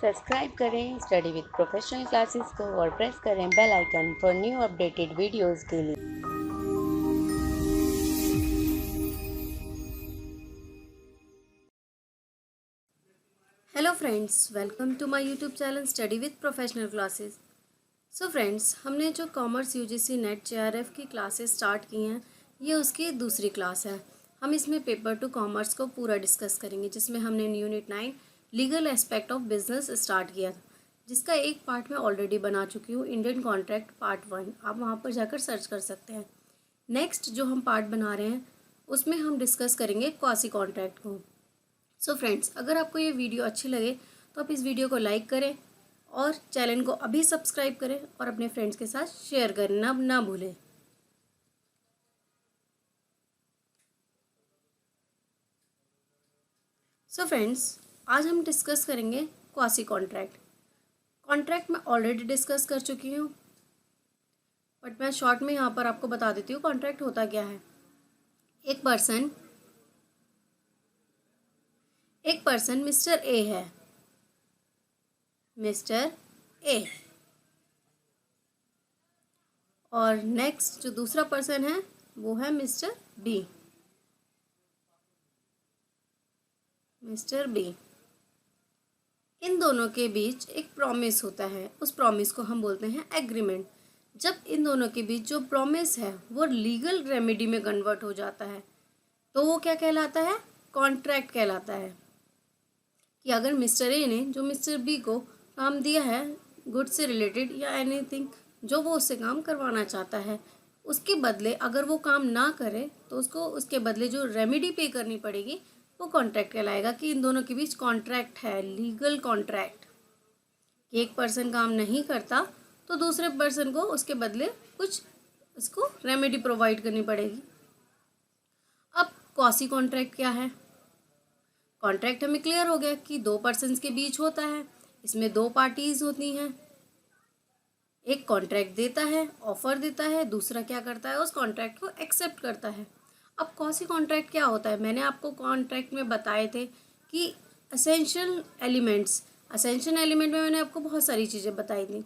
Subscribe करें study with professional classes को और प्रेस करें bell icon for new updated videos के लिए। Hello friends, welcome to my YouTube channel study with professional classes. So friends, हमने जो commerce UGC NET JRF की classes start की हैं, ये उसकी दूसरी क्लास है। हम इसमें पेपर टू कॉमर्स को पूरा डिस्कस करेंगे, जिसमें हमने unit 9 legal aspect of business start किया था, जिसका एक पार्ट मैं ऑलरेडी बना चुकी हूँ, इंडियन कॉन्ट्रैक्ट पार्ट 1। आप वहाँ पर जाकर सर्च कर सकते हैं। नेक्स्ट जो हम पार्ट बना रहे हैं, उसमें हम डिस्कस करेंगे क्वासी कॉन्ट्रैक्ट को। सो फ्रेंड्स, अगर आपको ये वीडियो अच्छी लगे तो आप इस वीडियो को लाइक करें और चैनल को अभी सब्सक्राइब करें और अपने फ्रेंड्स के साथ शेयर करना ना भूलें। सो फ्रेंड्स, आज हम डिस्कस करेंगे क्वासी कॉन्ट्रैक्ट। कॉन्ट्रैक्ट मैं ऑलरेडी डिस्कस कर चुकी हूँ, बट मैं शॉर्ट में यहाँ पर आपको बता देती हूँ कॉन्ट्रैक्ट होता क्या है। एक पर्सन मिस्टर ए है, मिस्टर ए, और नेक्स्ट जो दूसरा पर्सन है वो है मिस्टर बी, मिस्टर बी। इन दोनों के बीच एक प्रॉमिस होता है, उस प्रॉमिस को हम बोलते हैं एग्रीमेंट। जब इन दोनों के बीच जो प्रॉमिस है वो लीगल रेमेडी में कन्वर्ट हो जाता है, तो वो क्या कहलाता है? कॉन्ट्रैक्ट कहलाता है। कि अगर मिस्टर ए ने जो मिस्टर बी को काम दिया है, गुड से रिलेटेड या एनीथिंग जो वो उससे काम करवाना चाहता है, उसके बदले अगर वो काम ना करे तो उसको उसके बदले जो रेमेडी पे करनी पड़ेगी, वो कॉन्ट्रैक्ट कहलाएगा। कि इन दोनों के बीच कॉन्ट्रैक्ट है, लीगल कॉन्ट्रैक्ट। कि एक पर्सन काम नहीं करता तो दूसरे पर्सन को उसके बदले कुछ उसको रेमेडी प्रोवाइड करनी पड़ेगी। अब क्वासी कॉन्ट्रैक्ट क्या है? कॉन्ट्रैक्ट हमें क्लियर हो गया कि दो पर्सन्स के बीच होता है, इसमें दो पार्टीज होती हैं। एक कॉन्ट्रैक्ट देता है, ऑफर देता है, दूसरा क्या करता है? उस कॉन्ट्रैक्ट को एक्सेप्ट करता है। अब क्वासी कॉन्ट्रैक्ट क्या होता है? मैंने आपको कॉन्ट्रैक्ट में बताए थे कि असेंशियल एलिमेंट में मैंने आपको बहुत सारी चीज़ें बताई थी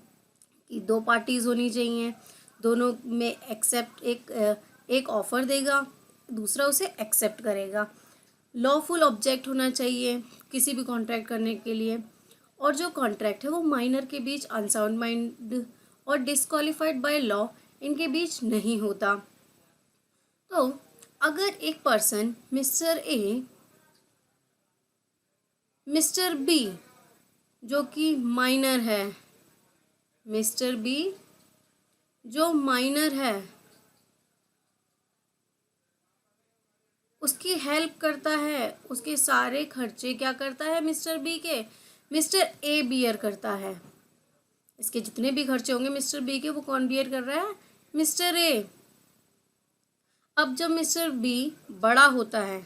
कि दो पार्टीज होनी चाहिए, दोनों में एक्सेप्ट एक ऑफर देगा, दूसरा उसे एक्सेप्ट करेगा। लॉफुल ऑब्जेक्ट होना चाहिए किसी भी कॉन्ट्रैक्ट करने के लिए, और जो कॉन्ट्रैक्ट है वो माइनर के बीच, अनसाउंड माइंड और डिस्क्वालिफाइड बाय लॉ, इनके बीच नहीं होता। तो अगर एक person mister A mister B जो कि माइनर है, मिस्टर बी जो माइनर है, उसकी हेल्प करता है, उसके सारे खर्चे क्या करता है? मिस्टर बी के मिस्टर ए बियर करता है। इसके जितने भी खर्चे होंगे मिस्टर बी के, वो कौन बियर कर रहा है? Mister A. अब जब मिस्टर बी बड़ा होता है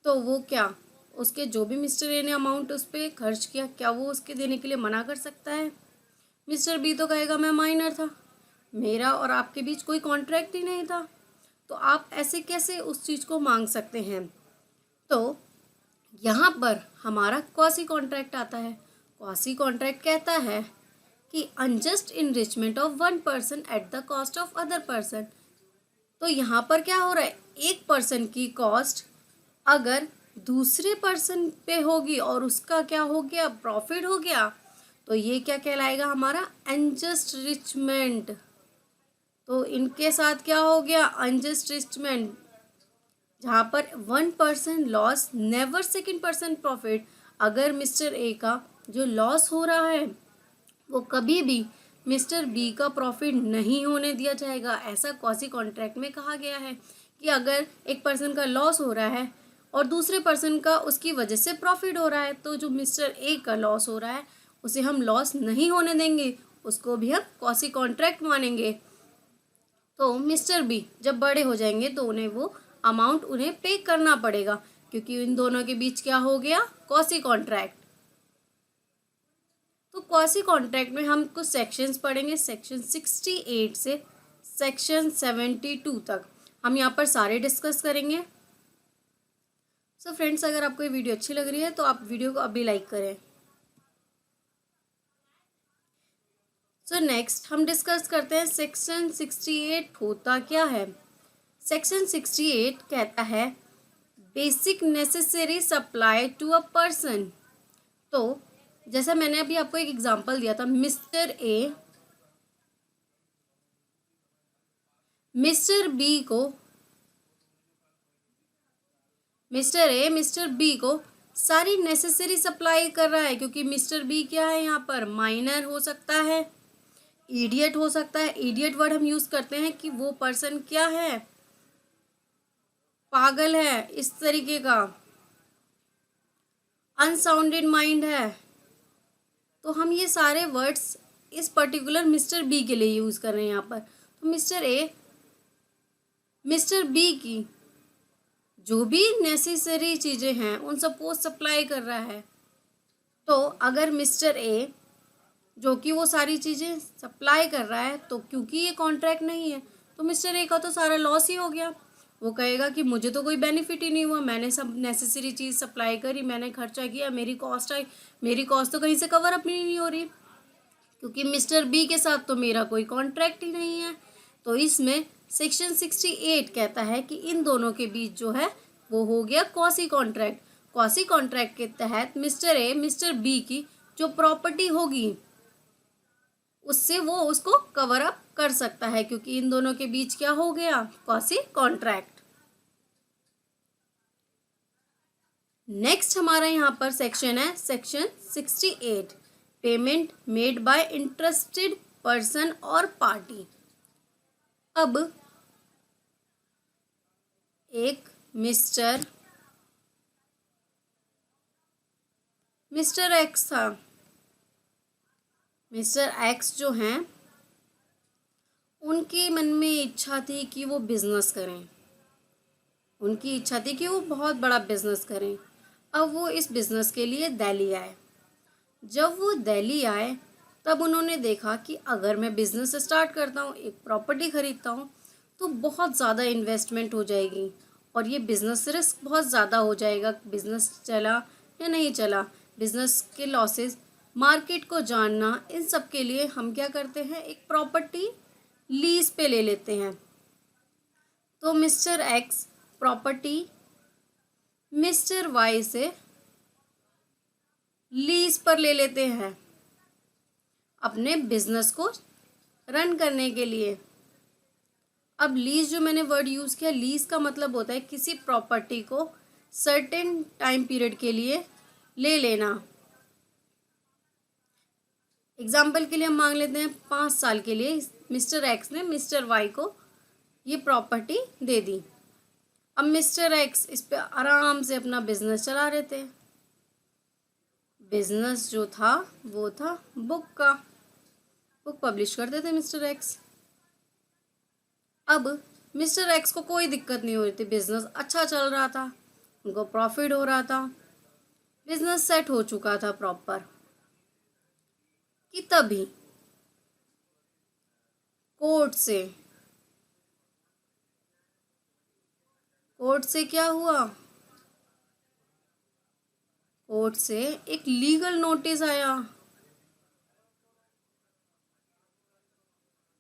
तो वो क्या, उसके जो भी मिस्टर ए ने अमाउंट उस पर खर्च किया, क्या वो उसके देने के लिए मना कर सकता है? मिस्टर बी तो कहेगा मैं माइनर था, मेरा और आपके बीच कोई कॉन्ट्रैक्ट ही नहीं था, तो आप ऐसे कैसे उस चीज़ को मांग सकते हैं? तो यहाँ पर हमारा क्वासी कॉन्ट्रैक्ट आता है। क्वासी कॉन्ट्रैक्ट कहता है कि unjust enrichment of one person at the cost of other person. तो यहाँ पर क्या हो रहा है? एक पर्सन की कॉस्ट अगर दूसरे पर्सन पे होगी और उसका क्या हो गया? प्रॉफिट हो गया, तो ये क्या कहलाएगा? हमारा अनजस्ट रिचमेंट। तो इनके साथ क्या हो गया? अनजस्ट रिचमेंट, जहाँ पर one person loss never second person profit. अगर मिस्टर ए का जो लॉस हो रहा है वो कभी भी मिस्टर बी का प्रॉफिट नहीं होने दिया जाएगा। ऐसा क्वासी कॉन्ट्रैक्ट में कहा गया है कि अगर एक पर्सन का लॉस हो रहा है और दूसरे पर्सन का उसकी वजह से प्रॉफिट हो रहा है, तो जो मिस्टर ए का लॉस हो रहा है उसे हम लॉस नहीं होने देंगे, उसको भी हम क्वासी कॉन्ट्रैक्ट मानेंगे। तो मिस्टर बी जब बड़े हो जाएंगे तो उन्हें वो अमाउंट उन्हें पे करना पड़ेगा, क्योंकि इन दोनों के बीच क्या हो गया? Quasi contract. तो क्वासी कॉन्ट्रैक्ट में हम कुछ सेक्शंस पढ़ेंगे, सेक्शन 68 से सेक्शन 72 तक हम यहाँ पर सारे डिस्कस करेंगे। सो फ्रेंड्स, अगर आपको ये वीडियो अच्छी लग रही है तो आप वीडियो को अभी लाइक करें। सो नेक्स्ट हम डिस्कस करते हैं सेक्शन 68 होता क्या है। सेक्शन 68 कहता है basic necessary supply to a person. तो जैसा मैंने अभी आपको एक एग्जांपल दिया था, मिस्टर ए मिस्टर बी को सारी नेसेसरी सप्लाई कर रहा है, क्योंकि मिस्टर बी क्या है यहाँ पर, माइनर हो सकता है, इडियट हो सकता है। इडियट वर्ड हम यूज करते हैं कि वो पर्सन क्या है, पागल है, इस तरीके का, अनसाउंडेड माइंड है। तो हम ये सारे वर्ड्स इस पर्टिकुलर मिस्टर बी के लिए यूज कर रहे हैं यहाँ पर। तो मिस्टर बी की जो भी नेसेसरी चीज़ें हैं उन सबको सप्लाई कर रहा है। तो अगर मिस्टर ए जो कि वो सारी चीज़ें सप्लाई कर रहा है, तो क्योंकि ये कॉन्ट्रैक्ट नहीं है तो मिस्टर ए का तो सारा लॉस ही हो गया। वो कहेगा कि मुझे तो कोई बेनिफिट ही नहीं हुआ, मैंने सब नेसेसरी चीज़ सप्लाई करी, मैंने खर्चा किया, मेरी कॉस्ट आई, मेरी कॉस्ट तो कहीं से कवर अप नहीं हो रही, क्योंकि मिस्टर बी के साथ तो मेरा कोई कॉन्ट्रैक्ट ही नहीं है। तो इसमें सेक्शन 68 कहता है कि इन दोनों के बीच जो है वो हो गया क्वासी कॉन्ट्रैक्ट। क्वासी कॉन्ट्रैक्ट के तहत मिस्टर ए मिस्टर बी की जो प्रॉपर्टी होगी उससे वो उसको कवर अप कर सकता है, क्योंकि इन दोनों के बीच क्या हो गया, क्वासी कॉन्ट्रैक्ट। नेक्स्ट हमारा यहाँ पर सेक्शन है section 68, payment made by interested person और पार्टी। अब एक मिस्टर एक्स था। मिस्टर एक्स जो हैं उनके मन में इच्छा थी कि वो बिजनेस करें, उनकी इच्छा थी कि वो बहुत बड़ा बिजनेस करें। अब वो इस बिजनेस के लिए दिल्ली आए। जब वो दिल्ली आए तब उन्होंने देखा कि अगर मैं बिजनेस स्टार्ट करता हूँ, एक प्रॉपर्टी खरीदता हूँ, तो बहुत ज़्यादा इन्वेस्टमेंट हो जाएगी और ये बिजनेस रिस्क बहुत ज़्यादा हो जाएगा। बिजनेस चला या नहीं चला, बिजनेस के लॉसेस, मार्केट को जानना, इन सब के लिए हम क्या करते हैं, एक प्रॉपर्टी लीज पे ले लेते हैं। तो mister X property mister Y से लीज पर ले लेते हैं अपने बिजनेस को रन करने के लिए। अब लीज जो मैंने वर्ड यूज़ किया, लीज का मतलब होता है किसी प्रॉपर्टी को सर्टेन टाइम पीरियड के लिए ले लेना। एग्जाम्पल के लिए हम मांग लेते हैं 5 साल के लिए मिस्टर एक्स ने मिस्टर वाई को ये प्रॉपर्टी दे दी। अब मिस्टर एक्स इस पे आराम से अपना बिजनेस चला रहे थे। बिजनेस जो था वो था बुक का, बुक पब्लिश करते थे मिस्टर एक्स। अब मिस्टर एक्स को कोई दिक्कत नहीं हो रही थी, बिजनेस अच्छा चल रहा था, उनको प्रॉफिट हो रहा था, बिजनेस सेट हो चुका था प्रॉपर। कि तभी कोर्ट से क्या हुआ, कोर्ट से एक लीगल नोटिस आया।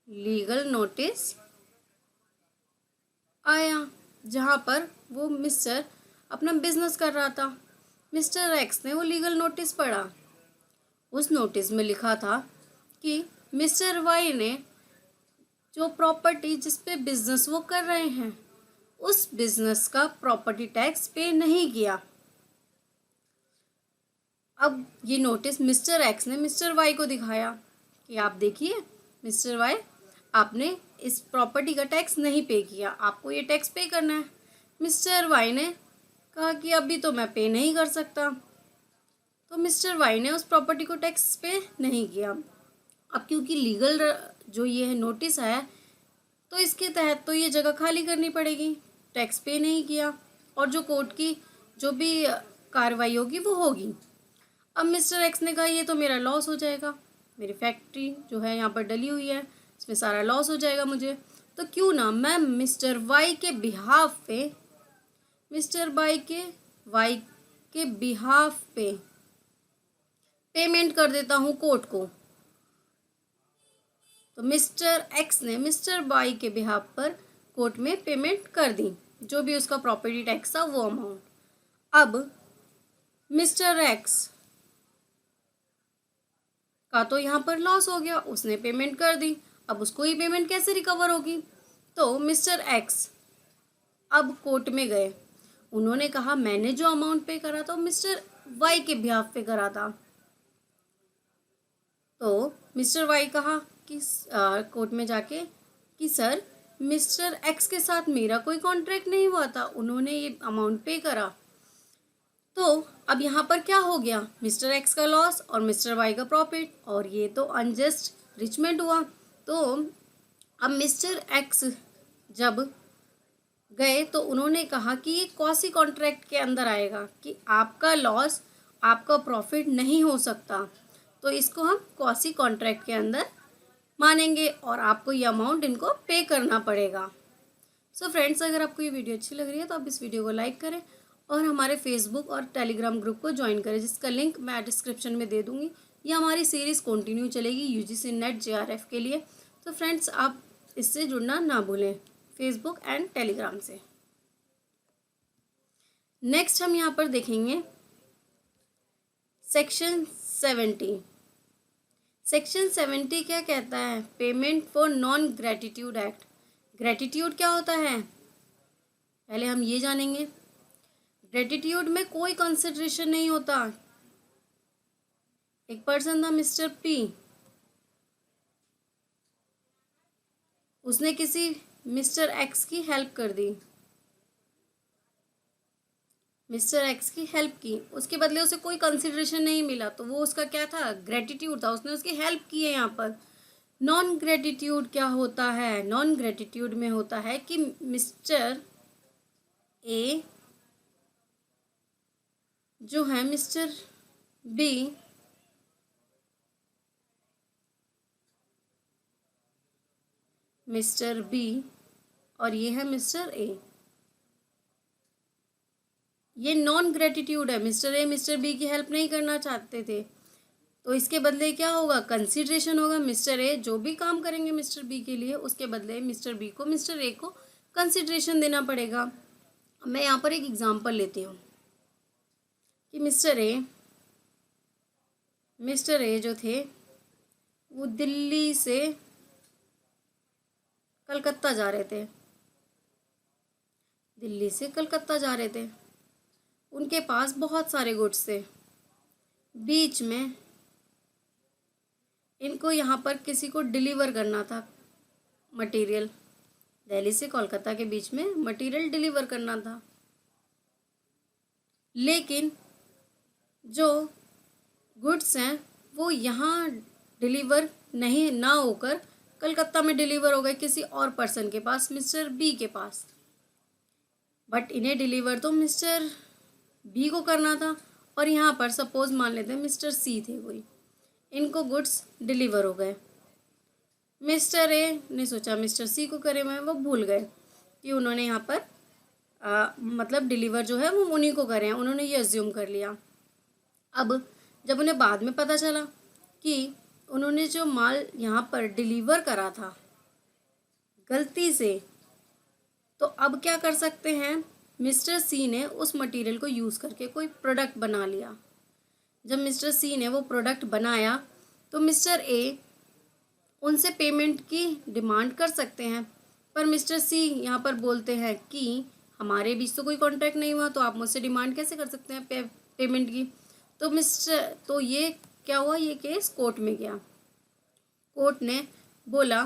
लीगल नोटिस आया जहाँ पर वो मिस्टर अपना बिजनेस कर रहा था। मिस्टर एक्स ने वो लीगल नोटिस पढ़ा। उस नोटिस में लिखा था कि मिस्टर वाई ने जो प्रॉपर्टी जिस पे बिजनेस वो कर रहे हैं उस बिजनेस का प्रॉपर्टी टैक्स पे नहीं किया। अब ये नोटिस मिस्टर एक्स ने मिस्टर वाई को दिखाया कि आप देखिए मिस्टर वाई, आपने इस प्रॉपर्टी का टैक्स नहीं पे किया, आपको ये टैक्स पे करना है। मिस्टर वाई ने कहा कि अभी तो मैं पे नहीं कर सकता, तो मिस्टर वाई ने उस प्रॉपर्टी को टैक्स पे नहीं किया। अब क्योंकि लीगल जो ये है नोटिस आया, तो इसके तहत तो ये जगह खाली करनी पड़ेगी, टैक्स पे नहीं किया और जो कोर्ट की जो भी कार्रवाई होगी वो होगी। अब मिस्टर एक्स ने कहा ये तो मेरा लॉस हो जाएगा, मेरी फैक्ट्री जो है यहाँ पर डली हुई है इसमें सारा लॉस हो जाएगा मुझे, तो क्यों ना मैं मिस्टर वाई के बिहाफ पे पेमेंट कर देता हूँ कोर्ट को। तो मिस्टर एक्स ने मिस्टर वाई के बिहाफ पर कोर्ट में पेमेंट कर दी, जो भी उसका प्रॉपर्टी टैक्स था वो अमाउंट। अब मिस्टर एक्स का तो यहाँ पर लॉस हो गया, उसने पेमेंट कर दी, अब उसको ये पेमेंट कैसे रिकवर होगी? तो मिस्टर एक्स अब कोर्ट में गए, उन्होंने कहा मैंने जो अमाउंट पे करा था मिस्टर वाई के बिहाफ पे करा था। तो मिस्टर वाई कहा कि कोर्ट में जाके कि सर मिस्टर एक्स के साथ मेरा कोई कॉन्ट्रैक्ट नहीं हुआ था, उन्होंने ये अमाउंट पे करा। तो अब यहाँ पर क्या हो गया, मिस्टर एक्स का लॉस और मिस्टर वाई का प्रॉफिट, और ये तो अनजस्ट रिचमेंट हुआ। तो अब मिस्टर एक्स जब गए तो उन्होंने कहा कि ये क्वासी कॉन्ट्रैक्ट के अंदर आएगा कि आपका लॉस आपका प्रॉफिट नहीं हो सकता, तो इसको हम क्वासी कॉन्ट्रैक्ट के अंदर मानेंगे और आपको ये अमाउंट इनको पे करना पड़ेगा। सो फ्रेंड्स, अगर आपको ये वीडियो अच्छी लग रही है तो आप इस वीडियो को लाइक करें और हमारे फेसबुक और टेलीग्राम ग्रुप को ज्वाइन करें, जिसका लिंक मैं डिस्क्रिप्शन में दे दूँगी। ये हमारी सीरीज़ कंटिन्यू चलेगी यूजीसी नेट जेआरएफ के लिए। तो फ्रेंड्स, आप इससे जुड़ना ना भूलें, फेसबुक एंड टेलीग्राम से। नेक्स्ट हम यहाँ पर देखेंगे सेक्शन 70। सेक्शन 70 क्या कहता है? Payment for non gratitude act. Gratitude क्या होता है पहले हम ये जानेंगे। ग्रेटिट्यूड में कोई कंसिडरेशन नहीं होता। एक पर्सन था मिस्टर पी, उसने किसी मिस्टर एक्स की हेल्प कर दी, मिस्टर एक्स की हेल्प की, उसके बदले उसे कोई कंसिडरेशन नहीं मिला, तो वो उसका क्या था? ग्रेटिट्यूड था, उसने उसकी हेल्प की है। यहाँ पर नॉन ग्रेटिट्यूड क्या होता है? नॉन ग्रेटिट्यूड में होता है कि मिस्टर ए जो है मिस्टर बी और ये है मिस्टर ए, ये नॉन ग्रेटिट्यूड है। मिस्टर ए मिस्टर बी की हेल्प नहीं करना चाहते थे, तो इसके बदले क्या होगा? कंसिडरेशन होगा। मिस्टर ए जो भी काम करेंगे मिस्टर बी के लिए, उसके बदले मिस्टर बी को मिस्टर ए को कंसिडरेशन देना पड़ेगा। मैं यहाँ पर एक एग्जांपल लेती हूँ कि मिस्टर ए जो थे वो दिल्ली से कलकत्ता जा रहे थे, उनके पास बहुत सारे गुड्स थे। बीच में इनको यहाँ पर किसी को डिलीवर करना था मटेरियल, दिल्ली से कोलकाता के बीच में मटेरियल डिलीवर करना था, लेकिन जो गुड्स हैं वो यहाँ डिलीवर नहीं ना होकर कलकत्ता में डिलीवर हो गए किसी और पर्सन के पास, मिस्टर बी के पास। बट इन्हें डिलीवर तो मिस्टर बी को करना था, और यहाँ पर सपोज मान लेते हैं मिस्टर सी थे कोई, इनको गुड्स डिलीवर हो गए। मिस्टर ए ने सोचा मिस्टर सी को करे, मैं वो भूल गए कि उन्होंने यहाँ पर मतलब डिलीवर जो है वो उन्हीं को करे हैं, उन्होंने ये अज्यूम कर लिया। अब जब उन्हें बाद में पता चला कि उन्होंने जो माल यहाँ पर डिलीवर करा था गलती से, तो अब क्या कर सकते हैं? मिस्टर सी ने उस मटेरियल को यूज़ करके कोई प्रोडक्ट बना लिया। जब मिस्टर सी ने वो प्रोडक्ट बनाया तो मिस्टर ए उनसे पेमेंट की डिमांड कर सकते हैं, पर मिस्टर सी यहाँ पर बोलते हैं कि हमारे बीच तो कोई कॉन्ट्रैक्ट नहीं हुआ, तो आप मुझसे डिमांड कैसे कर सकते हैं पेमेंट की? तो ये क्या हुआ? ये केस कोर्ट में गया। कोर्ट ने बोला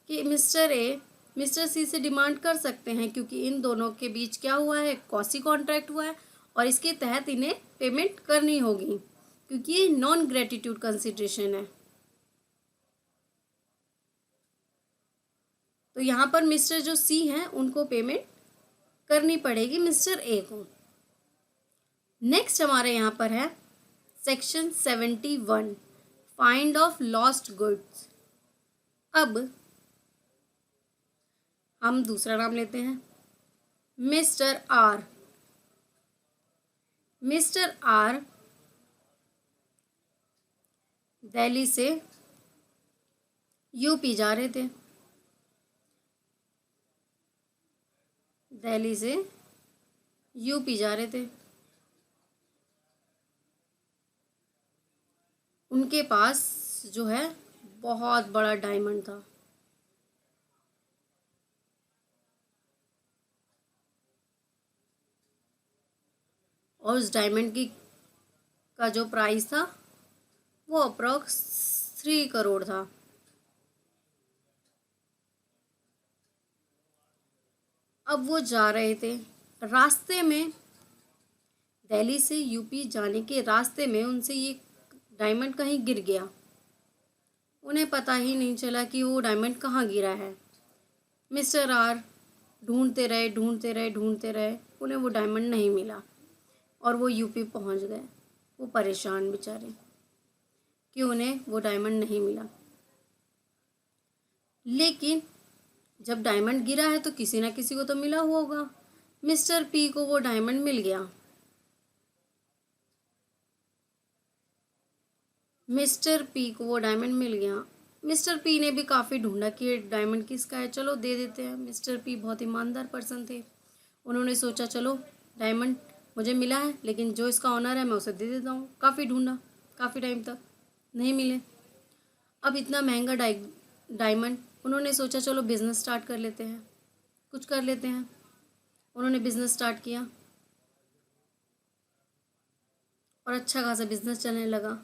कि मिस्टर ए मिस्टर सी से डिमांड कर सकते हैं, क्योंकि इन दोनों के बीच क्या हुआ है? क्वासी कॉन्ट्रैक्ट हुआ है, और इसके तहत इन्हें पेमेंट करनी होगी, क्योंकि ये नॉन ग्रेटिट्यूड कंसिडरेशन है। तो यहाँ पर मिस्टर जो सी हैं उनको पेमेंट करनी पड़ेगी मिस्टर ए को। नेक्स्ट हमारे यहाँ पर है section 71, find of lost goods. अब हम दूसरा नाम लेते हैं mister R. Mister R Delhi से यूपी जा रहे थे, दिल्ली से यूपी जा रहे थे। उनके पास जो है बहुत बड़ा डायमंड था। और उस डायमंड की का जो प्राइस था वो अप्रॉक्स 3 करोड़ था। अब वो जा रहे थे, रास्ते में दिल्ली से यूपी जाने के रास्ते में उनसे ये डायमंड कहीं गिर गया। उन्हें पता ही नहीं चला कि वो डायमंड कहाँ गिरा है। मिस्टर आर ढूंढते रहे ढूंढते रहे ढूंढते रहे, उन्हें वो डायमंड नहीं मिला और वो यूपी पहुंच गए। वो परेशान बेचारे कि उन्हें वो डायमंड नहीं मिला। लेकिन जब डायमंड गिरा है तो किसी ना किसी को तो मिला हुआ होगा। मिस्टर पी को वो डायमंड मिल गया। मिस्टर पी को वो डायमंड मिल गया। मिस्टर पी ने भी काफ़ी ढूंढा कि ये डायमंड किसका है, चलो दे देते हैं। मिस्टर पी बहुत ईमानदार पर्सन थे। उन्होंने सोचा चलो डायमंड मुझे मिला है, लेकिन जो इसका ऑनर है मैं उसे दे देता हूँ। काफ़ी ढूंढा, काफ़ी टाइम तक नहीं मिले। अब इतना महंगा डायमंड, उन्होंने सोचा चलो बिज़नेस स्टार्ट कर लेते हैं, कुछ कर लेते हैं। उन्होंने बिज़नेस स्टार्ट किया और अच्छा खासा बिज़नेस चलने लगा।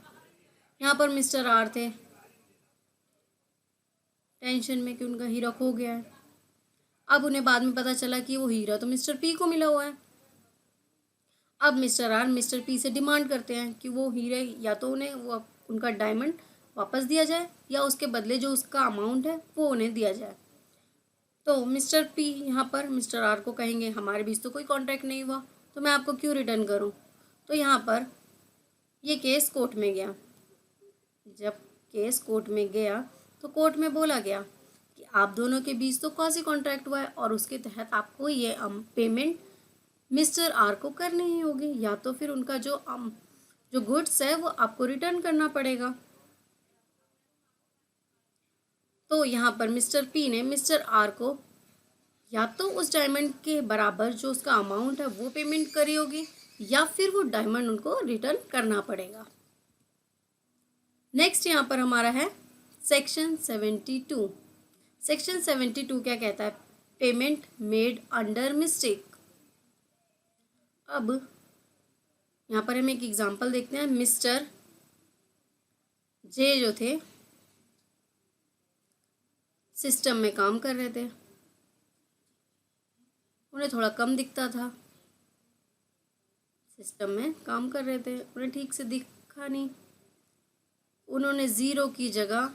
यहाँ पर मिस्टर आर थे टेंशन में कि उनका हीरा खो गया है। अब उन्हें बाद में पता चला कि वो हीरा तो मिस्टर पी को मिला हुआ है। अब मिस्टर आर मिस्टर पी से डिमांड करते हैं कि वो हीरे या तो उन्हें वो उनका डायमंड वापस दिया जाए या उसके बदले जो उसका अमाउंट है वो उन्हें दिया जाए। तो मिस्टर पी यहाँ पर मिस्टर आर को कहेंगे हमारे बीच तो कोई कॉन्ट्रैक्ट नहीं हुआ, तो मैं आपको क्यों रिटर्न करूँ। तो यहाँ पर ये केस कोर्ट में गया। जब केस कोर्ट में गया तो कोर्ट में बोला गया कि आप दोनों के बीच तो क्वासी कॉन्ट्रैक्ट हुआ है और उसके तहत आपको ये पेमेंट मिस्टर आर को करनी ही होगी, या तो फिर उनका जो गुड्स है वो आपको रिटर्न करना पड़ेगा। तो यहाँ पर मिस्टर पी ने मिस्टर आर को या तो उस डायमंड के बराबर जो उसका अमाउंट है वो पेमेंट करी होगी या फिर वो डायमंड उनको रिटर्न करना पड़ेगा। नेक्स्ट यहाँ पर हमारा है सेक्शन 72। सेक्शन 72 क्या कहता है, पेमेंट मेड अंडर मिस्टेक। अब यहाँ पर हम एक एग्जांपल देखते हैं। मिस्टर जे जो थे सिस्टम में काम कर रहे थे, उन्हें थोड़ा कम दिखता था। सिस्टम में काम कर रहे थे, उन्हें ठीक से दिखा नहीं। उन्होंने 0 की जगह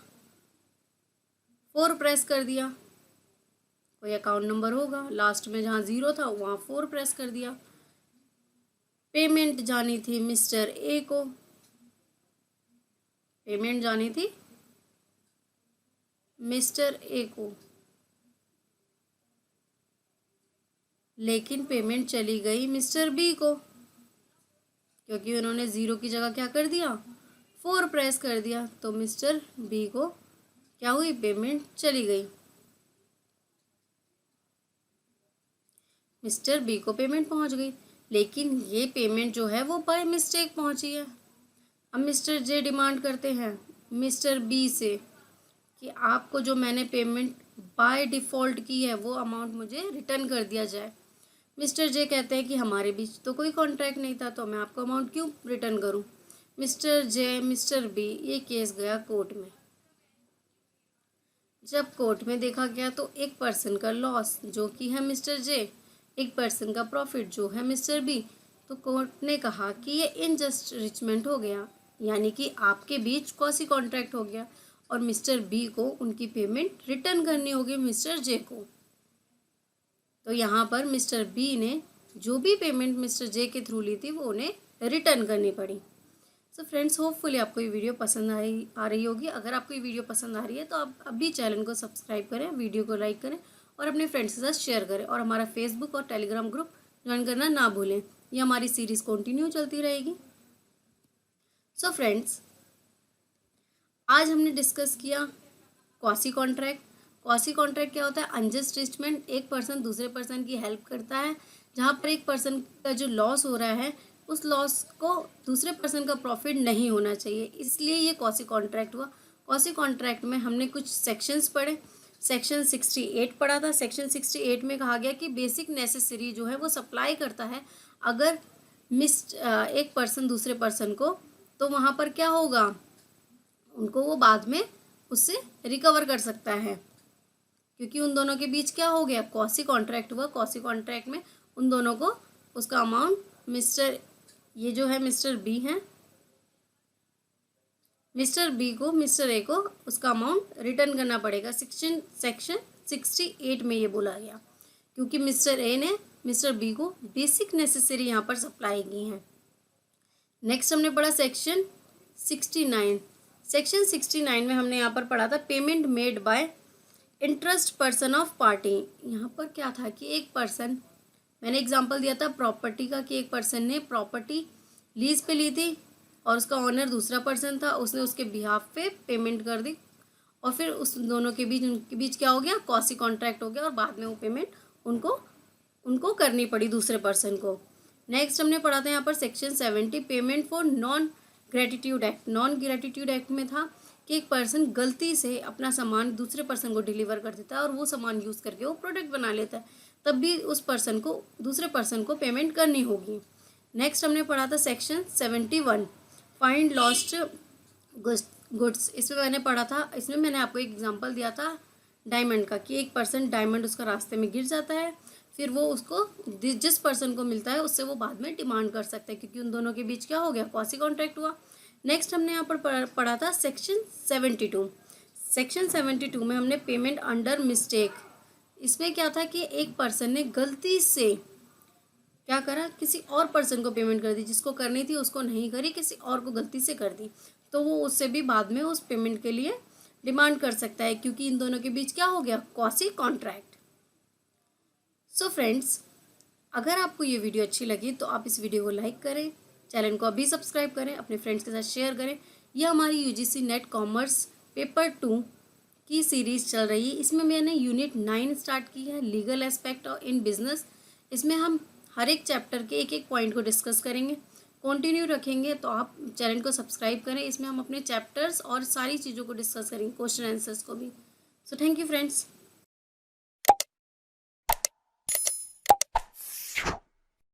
4 प्रेस कर दिया। कोई अकाउंट नंबर होगा, लास्ट में जहाँ 0 था वहाँ 4 प्रेस कर दिया। पेमेंट जानी थी मिस्टर ए को, पेमेंट जानी थी मिस्टर ए को, लेकिन पेमेंट चली गई मिस्टर बी को, क्योंकि उन्होंने 0 की जगह क्या कर दिया, 4 प्रेस कर दिया। तो मिस्टर बी को क्या हुई, पेमेंट चली गई। मिस्टर बी को पेमेंट पहुंच गई, लेकिन ये पेमेंट जो है वो बाय मिस्टेक पहुंची है। अब मिस्टर जे डिमांड करते हैं मिस्टर बी से कि आपको जो मैंने पेमेंट बाय डिफ़ॉल्ट की है वो अमाउंट मुझे रिटर्न कर दिया जाए। मिस्टर जे कहते हैं कि हमारे बीच तो कोई कॉन्ट्रैक्ट नहीं था, तो मैं आपको अमाउंट क्यों रिटर्न करूं। मिस्टर जे मिस्टर बी, ये केस गया कोर्ट में। जब कोर्ट में देखा गया तो एक पर्सन का लॉस जो कि है मिस्टर जे, एक पर्सन का प्रॉफिट जो है मिस्टर बी। तो कोर्ट ने कहा कि ये इनजस्ट रिचमेंट हो गया, यानी कि आपके बीच क्वासी कॉन्ट्रैक्ट हो गया और मिस्टर बी को उनकी पेमेंट रिटर्न करनी होगी मिस्टर जे को। तो यहाँ पर मिस्टर बी ने जो भी पेमेंट मिस्टर जे के थ्रू ली थी वो उन्हें रिटर्न करनी पड़ी। सो फ्रेंड्स, होपफुली आपको ये वीडियो पसंद आ रही होगी। अगर आपको ये वीडियो पसंद आ रही है तो आप अभी चैनल को सब्सक्राइब करें, वीडियो को लाइक करें और अपने फ्रेंड्स के साथ शेयर करें, और हमारा फेसबुक और टेलीग्राम ग्रुप ज्वाइन करना ना भूलें। ये हमारी सीरीज़ कंटिन्यू चलती रहेगी। सो फ्रेंड्स, आज हमने डिस्कस किया क्वासी कॉन्ट्रैक्ट। क्वासी कॉन्ट्रैक्ट क्या होता है? अनजस्ट ट्रीटमेंट, एक पर्सन दूसरे पर्सन की हेल्प करता है, जहाँ पर एक पर्सन का जो लॉस हो रहा है उस लॉस को दूसरे पर्सन का प्रॉफिट नहीं होना चाहिए, इसलिए ये क्वासी कॉन्ट्रैक्ट हुआ। क्वासी कॉन्ट्रैक्ट में हमने कुछ सेक्शंस पढ़े। सेक्शन 68 पढ़ा था। सेक्शन 68 में कहा गया कि बेसिक नेसेसरी जो है वो सप्लाई करता है अगर एक पर्सन दूसरे पर्सन को, तो वहाँ पर क्या होगा, उनको वो बाद में उससे रिकवर कर सकता है, क्योंकि उन दोनों के बीच क्या हो गया, क्वासी कॉन्ट्रैक्ट हुआ। क्वासी कॉन्ट्रैक्ट में उन दोनों को उसका अमाउंट ये जो है मिस्टर बी है, मिस्टर बी को मिस्टर ए को उसका अमाउंट रिटर्न करना पड़ेगा। सेक्शन 68 में ये बोला गया, क्योंकि मिस्टर ए ने मिस्टर बी को बेसिक नेसेसरी यहाँ पर सप्लाई की हैं। नेक्स्ट हमने पढ़ा सेक्शन 69। सेक्शन 69 में हमने यहाँ पर पढ़ा था payment made by interest person of party. यहाँ पर क्या था कि एक पर्सन, मैंने एग्जांपल दिया था प्रॉपर्टी का, कि एक पर्सन ने प्रॉपर्टी लीज पे ली थी और उसका ऑनर दूसरा पर्सन था, उसने उसके बिहाफ पे पेमेंट कर दी और फिर उस दोनों के बीच क्या हो गया, क्वासी कॉन्ट्रैक्ट हो गया और बाद में वो पेमेंट उनको करनी पड़ी दूसरे पर्सन को। नेक्स्ट हमने पढ़ा था यहाँ पर section 70 payment for non gratitude act. Non gratitude act में था कि एक पर्सन गलती से अपना सामान दूसरे पर्सन को डिलीवर कर देता है और वो सामान यूज़ करके वो प्रोडक्ट बना लेता है, तब भी उस पर्सन को दूसरे पर्सन को पेमेंट करनी होगी। नेक्स्ट हमने पढ़ा था सेक्शन 71 फाइंड लॉस्ट गुड्स। इसमें मैंने पढ़ा था, इसमें मैंने आपको एक एग्जांपल दिया था डायमंड का, कि एक पर्सन डायमंड उसका रास्ते में गिर जाता है, फिर वो उसको जिस पर्सन को मिलता है उससे वो बाद में डिमांड कर सकता है, क्योंकि उन दोनों के बीच क्या हो गया, क्वासी कॉन्ट्रैक्ट हुआ। नेक्स्ट हमने यहाँ पर पढ़ा था सेक्शन 72। सेक्शन 72 में हमने पेमेंट अंडर मिस्टेक। इसमें क्या था कि एक पर्सन ने गलती से क्या करा, किसी और पर्सन को पेमेंट कर दी, जिसको करनी थी उसको नहीं करी, किसी और को गलती से कर दी, तो वो उससे भी बाद में उस पेमेंट के लिए डिमांड कर सकता है, क्योंकि इन दोनों के बीच क्या हो गया, क्वासी कॉन्ट्रैक्ट। सो फ्रेंड्स, अगर आपको ये वीडियो अच्छी लगी तो आप इस वीडियो को लाइक करें, चैनल को अभी सब्सक्राइब करें, अपने फ्रेंड्स के साथ शेयर करें। यह हमारी यूजीसी नेट कॉमर्स पेपर 2 की सीरीज़ चल रही है। इसमें मैंने यूनिट 9 स्टार्ट की है, लीगल एस्पेक्ट और इन बिजनेस। इसमें हम हर एक चैप्टर के एक एक पॉइंट को डिस्कस करेंगे, कंटिन्यू रखेंगे, तो आप चैनल को सब्सक्राइब करें। इसमें हम अपने चैप्टर्स और सारी चीज़ों को डिस्कस करेंगे, क्वेश्चन आंसर्स को भी। So thank you friends.